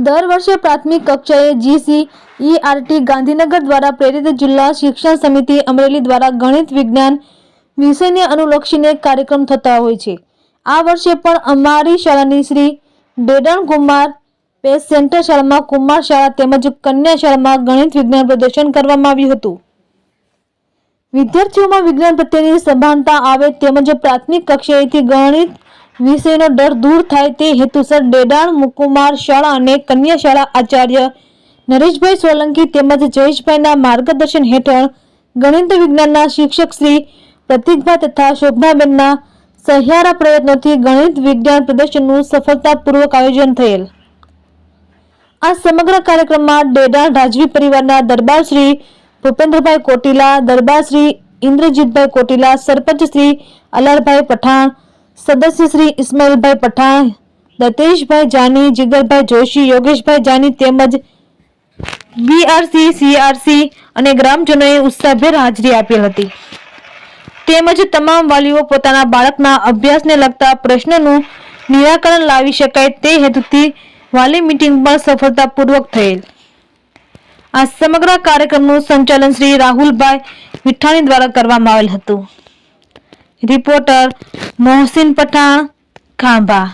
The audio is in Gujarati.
દર વર્ષે પ્રાથમિક કક્ષાએ GCERT ગાંધીનગર દ્વારા પ્રેરિત જિલ્લા શિક્ષણ સમિતિ અમરેલી દ્વારા ગણિત વિજ્ઞાન વિષયને અનુલક્ષીને કાર્યક્રમ થતા હોય છે। આ વર્ષે પણ અમારી શાળાની શ્રી ડેડાણ કુમાર પેસ સેન્ટર શાળામાં કુમાર શાળા તેમજ કન્યા શાળામાં ગણિત વિજ્ઞાન પ્રદર્શન કરવામાં આવ્યું હતું। વિદ્યાર્થીઓમાં વિજ્ઞાન પ્રત્યેની સભાનતા આવે તેમજ પ્રાથમિક કક્ષાએથી ગણિત વિષયનો ડર દૂર થાય તે હેતુસર ડેડાણ કુમાર શાળા અને કન્યા શાળા આચાર્ય નરેશભાઈ સોલંકી તેમજ જયેશભાઈના માર્ગદર્શન હેઠળ ગણિત વિજ્ઞાનના શિક્ષક શ્રી પ્રતિકભાઈ તથા શોભનાબેનના સહિયારા પ્રયત્નોથી ગણિત વિજ્ઞાન પ્રદર્શનનું સફળતાપૂર્વક આયોજન થયેલ। આ સમગ્ર કાર્યક્રમમાં ડેડાણ રાજવી પરિવારના દરબાર શ્રી ભૂપેન્દ્રભાઈ કોટીલા, દરબાર શ્રી ઇન્દ્રજીતભાઈ કોટીલા, સરપંચ શ્રી અલારભાઈ પઠાણ, સદસ્ય શ્રી ઇસ્માઇલભાઈ પઠાણ, દતેશભાઈ જાની, જીગરભાઈ જોશી, યોગેશભાઈ જાની તેમજ BRC, CRC અને ગ્રામજનોએ ઉત્સાહભેર હાજરી આપેલ હતી। તેમજ તમામ વાલીઓ પોતાના બાળકના અભ્યાસને લગતા પ્રશ્નોનું નિરાકરણ લાવી શકાય તે હેતુથી વાલી મીટિંગ પણ સફળતાપૂર્વક થયેલ। આ સમગ્ર કાર્યક્રમનું સંચાલન શ્રી રાહુલભાઈ વિઠાણી દ્વારા કરવામાં આવેલ હતું। રિપોર્ટર મોહસિન પઠાણ, ખાંભા।